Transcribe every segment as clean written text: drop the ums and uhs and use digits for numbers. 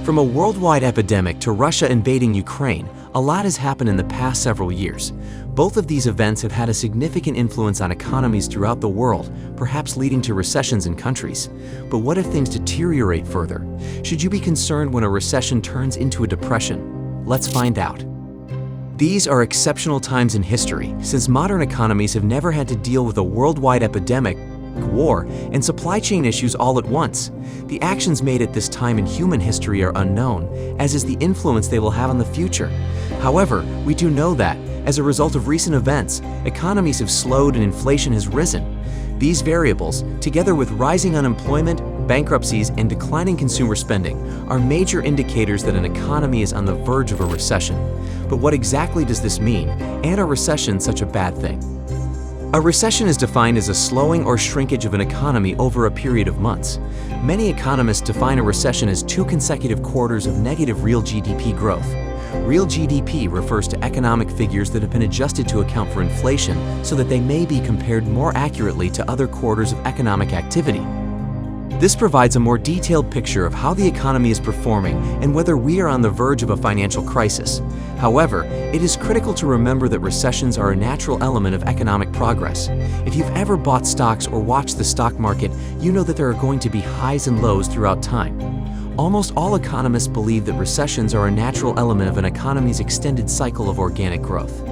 From a worldwide epidemic to Russia invading Ukraine, a lot has happened in the past several years. Both of these events have had a significant influence on economies throughout the world, perhaps leading to recessions in countries. But what if things deteriorate further? Should you be concerned when a recession turns into a depression? Let's find out. These are exceptional times in history, since modern economies have never had to deal with a worldwide epidemic, war, and supply chain issues all at once. The actions made at this time in human history are unknown, as is the influence they will have on the future. However, we do know that, as a result of recent events, economies have slowed and inflation has risen. These variables, together with rising unemployment, bankruptcies, and declining consumer spending, are major indicators that an economy is on the verge of a recession. But what exactly does this mean, and are recessions such a bad thing? A recession is defined as a slowing or shrinkage of an economy over a period of months. Many economists define a recession as 2 consecutive quarters of negative real GDP growth. Real GDP refers to economic figures that have been adjusted to account for inflation so that they may be compared more accurately to other quarters of economic activity. This provides a more detailed picture of how the economy is performing and whether we are on the verge of a financial crisis. However, it is critical to remember that recessions are a natural element of economic progress. If you've ever bought stocks or watched the stock market, you know that there are going to be highs and lows throughout time. Almost all economists believe that recessions are a natural element of an economy's extended cycle of organic growth.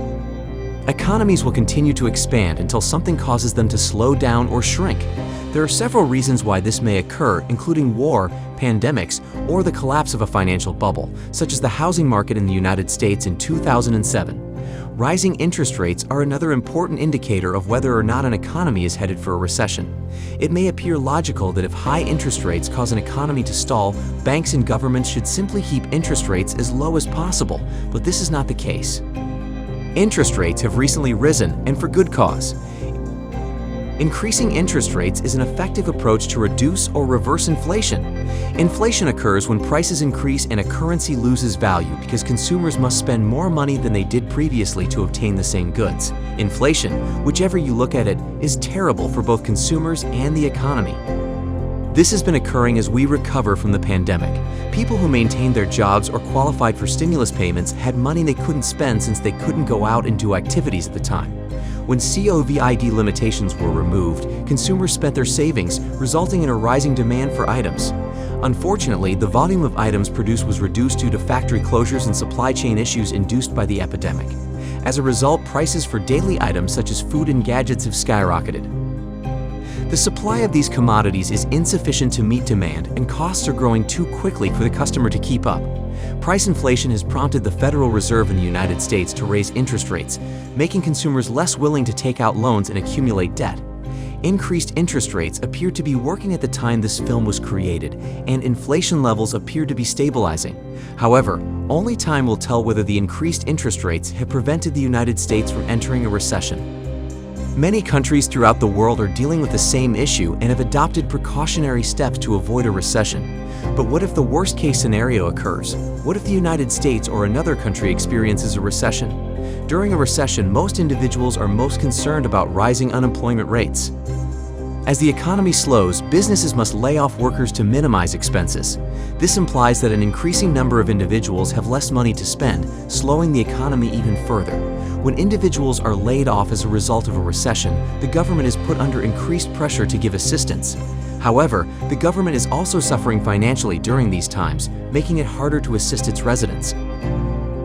Economies will continue to expand until something causes them to slow down or shrink. There are several reasons why this may occur, including war, pandemics, or the collapse of a financial bubble, such as the housing market in the United States in 2007. Rising interest rates are another important indicator of whether or not an economy is headed for a recession. It may appear logical that if high interest rates cause an economy to stall, banks and governments should simply keep interest rates as low as possible, but this is not the case. Interest rates have recently risen, and for good cause. Increasing interest rates is an effective approach to reduce or reverse inflation. Inflation occurs when prices increase and a currency loses value because consumers must spend more money than they did previously to obtain the same goods. Inflation, whichever you look at it, is terrible for both consumers and the economy. This has been occurring as we recover from the pandemic. People who maintained their jobs or qualified for stimulus payments had money they couldn't spend since they couldn't go out and do activities at the time. When COVID limitations were removed, consumers spent their savings, resulting in a rising demand for items. Unfortunately, the volume of items produced was reduced due to factory closures and supply chain issues induced by the epidemic. As a result, prices for daily items such as food and gadgets have skyrocketed. The supply of these commodities is insufficient to meet demand, and costs are growing too quickly for the customer to keep up. Price inflation has prompted the Federal Reserve in the United States to raise interest rates, making consumers less willing to take out loans and accumulate debt. Increased interest rates appeared to be working at the time this film was created, and inflation levels appeared to be stabilizing. However, only time will tell whether the increased interest rates have prevented the United States from entering a recession. Many countries throughout the world are dealing with the same issue and have adopted precautionary steps to avoid a recession. But what if the worst-case scenario occurs? What if the United States or another country experiences a recession? During a recession, most individuals are most concerned about rising unemployment rates. As the economy slows, businesses must lay off workers to minimize expenses. This implies that an increasing number of individuals have less money to spend, slowing the economy even further. When individuals are laid off as a result of a recession, the government is put under increased pressure to give assistance. However, the government is also suffering financially during these times, making it harder to assist its residents.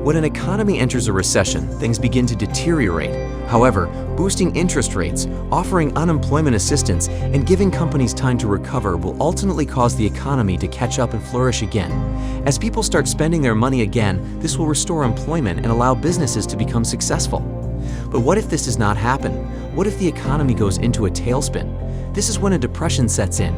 When an economy enters a recession, things begin to deteriorate. However, boosting interest rates, offering unemployment assistance, and giving companies time to recover will ultimately cause the economy to catch up and flourish again. As people start spending their money again, this will restore employment and allow businesses to become successful. But what if this does not happen? What if the economy goes into a tailspin? This is when a depression sets in.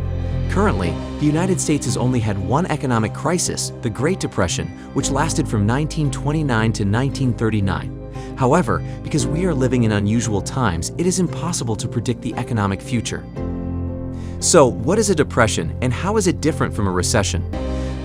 Currently, the United States has only had one economic crisis, the Great Depression, which lasted from 1929 to 1939. However, because we are living in unusual times, it is impossible to predict the economic future. So, what is a depression and how is it different from a recession?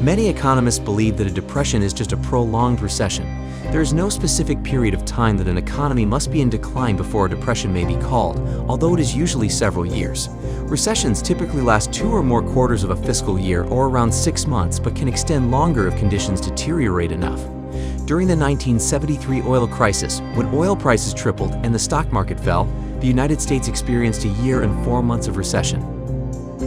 Many economists believe that a depression is just a prolonged recession. There is no specific period of time that an economy must be in decline before a depression may be called, although it is usually several years. Recessions typically last 2 or more quarters of a fiscal year or around 6 months, but can extend longer if conditions deteriorate enough. During the 1973 oil crisis, when oil prices tripled and the stock market fell, the United States experienced a year and 4 months of recession.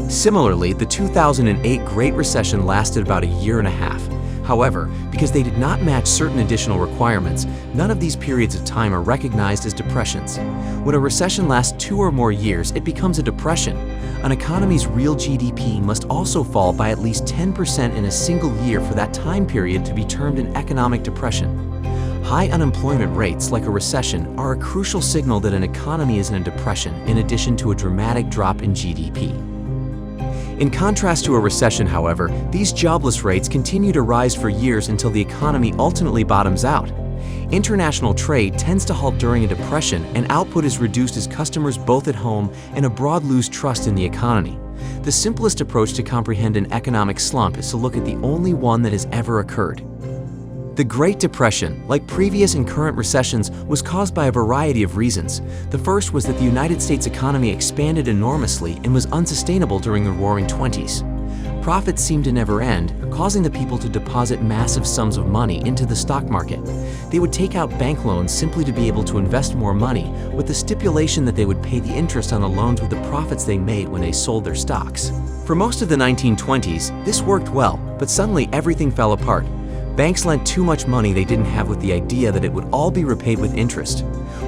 Similarly, the 2008 Great Recession lasted about a year and a half. However, because they did not match certain additional requirements, none of these periods of time are recognized as depressions. When a recession lasts 2 or more years, it becomes a depression. An economy's real GDP must also fall by at least 10% in a single year for that time period to be termed an economic depression. High unemployment rates, like a recession, are a crucial signal that an economy is in a depression, in addition to a dramatic drop in GDP. In contrast to a recession, however, these jobless rates continue to rise for years until the economy ultimately bottoms out. International trade tends to halt during a depression, and output is reduced as customers both at home and abroad lose trust in the economy. The simplest approach to comprehend an economic slump is to look at the only one that has ever occurred. The Great Depression, like previous and current recessions, was caused by a variety of reasons. The first was that the United States economy expanded enormously and was unsustainable during the Roaring '20s. Profits seemed to never end, causing the people to deposit massive sums of money into the stock market. They would take out bank loans simply to be able to invest more money, with the stipulation that they would pay the interest on the loans with the profits they made when they sold their stocks. For most of the 1920s, this worked well, but suddenly everything fell apart. Banks lent too much money they didn't have with the idea that it would all be repaid with interest.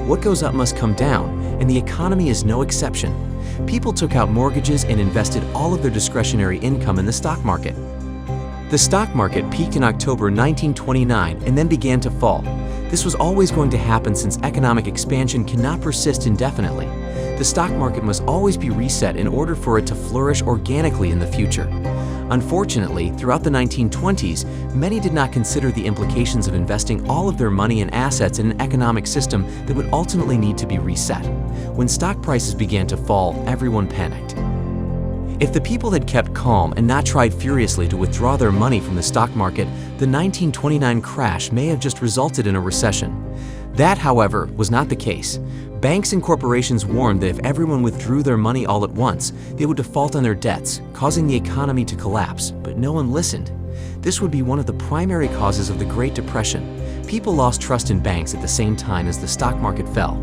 What goes up must come down, and the economy is no exception. People took out mortgages and invested all of their discretionary income in the stock market. The stock market peaked in October 1929 and then began to fall. This was always going to happen since economic expansion cannot persist indefinitely. The stock market must always be reset in order for it to flourish organically in the future. Unfortunately, throughout the 1920s, many did not consider the implications of investing all of their money and assets in an economic system that would ultimately need to be reset. When stock prices began to fall, everyone panicked. If the people had kept calm and not tried furiously to withdraw their money from the stock market, the 1929 crash may have just resulted in a recession. That, however, was not the case. Banks and corporations warned that if everyone withdrew their money all at once, they would default on their debts, causing the economy to collapse, but no one listened. This would be one of the primary causes of the Great Depression. People lost trust in banks at the same time as the stock market fell.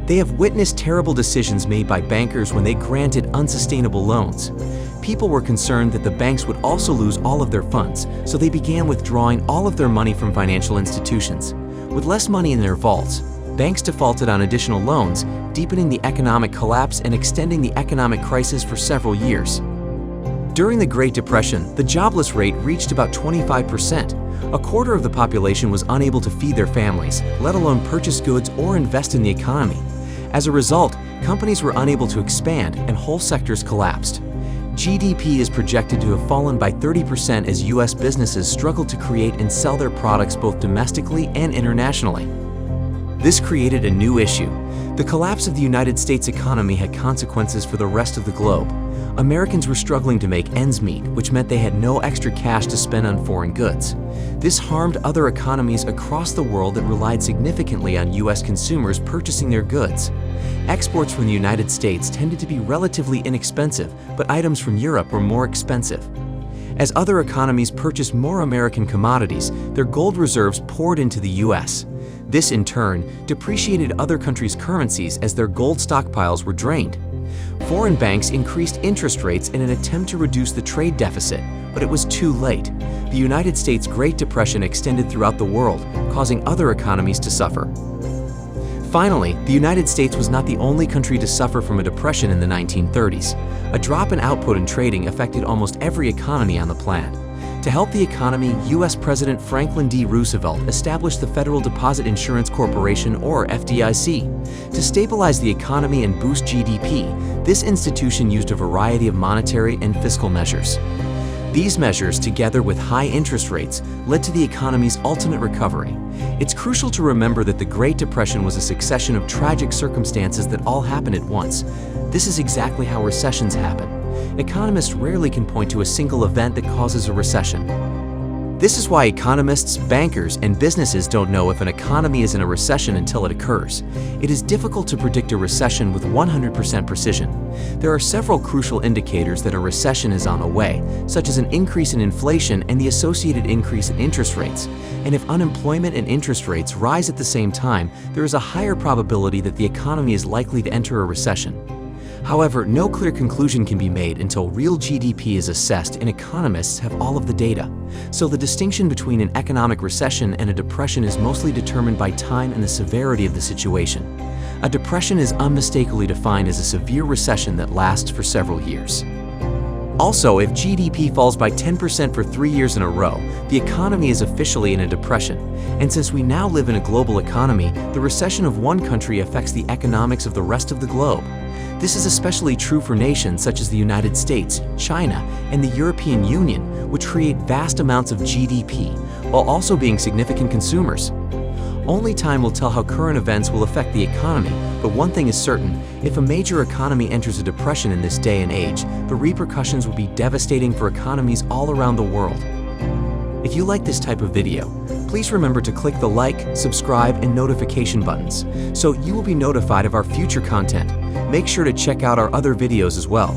They have witnessed terrible decisions made by bankers when they granted unsustainable loans. People were concerned that the banks would also lose all of their funds, so they began withdrawing all of their money from financial institutions. With less money in their vaults, banks defaulted on additional loans, deepening the economic collapse and extending the economic crisis for several years. During the Great Depression, the jobless rate reached about 25%. A quarter of the population was unable to feed their families, let alone purchase goods or invest in the economy. As a result, companies were unable to expand and whole sectors collapsed. GDP is projected to have fallen by 30% as U.S. businesses struggled to create and sell their products both domestically and internationally. This created a new issue. The collapse of the United States economy had consequences for the rest of the globe. Americans were struggling to make ends meet, which meant they had no extra cash to spend on foreign goods. This harmed other economies across the world that relied significantly on U.S. consumers purchasing their goods. Exports from the United States tended to be relatively inexpensive, but items from Europe were more expensive. As other economies purchased more American commodities, their gold reserves poured into the U.S. This, in turn, depreciated other countries' currencies as their gold stockpiles were drained. Foreign banks increased interest rates in an attempt to reduce the trade deficit, but it was too late. The United States' Great Depression extended throughout the world, causing other economies to suffer. Finally, the United States was not the only country to suffer from a depression in the 1930s. A drop in output and trading affected almost every economy on the planet. To help the economy, U.S. President Franklin D. Roosevelt established the Federal Deposit Insurance Corporation, or FDIC. To stabilize the economy and boost GDP, this institution used a variety of monetary and fiscal measures. These measures, together with high interest rates, led to the economy's ultimate recovery. It's crucial to remember that the Great Depression was a succession of tragic circumstances that all happened at once. This is exactly how recessions happen. economists rarely can point to a single event that causes a recession. This is why economists, bankers, and businesses don't know if an economy is in a recession until it occurs. It is difficult to predict a recession with 100% precision. There are several crucial indicators that a recession is on the way, such as an increase in inflation and the associated increase in interest rates. And if unemployment and interest rates rise at the same time, there is a higher probability that the economy is likely to enter a recession. However, no clear conclusion can be made until real GDP is assessed and economists have all of the data. So the distinction between an economic recession and a depression is mostly determined by time and the severity of the situation. A depression is unmistakably defined as a severe recession that lasts for several years. Also, if GDP falls by 10% for 3 years in a row, the economy is officially in a depression. And since we now live in a global economy, the recession of one country affects the economics of the rest of the globe. This is especially true for nations such as the United States, China, and the European Union, which create vast amounts of GDP, while also being significant consumers. Only time will tell how current events will affect the economy, but one thing is certain: if a major economy enters a depression in this day and age, the repercussions will be devastating for economies all around the world. If you like this type of video, please remember to click the like, subscribe, and notification buttons, so you will be notified of our future content. Make sure to check out our other videos as well.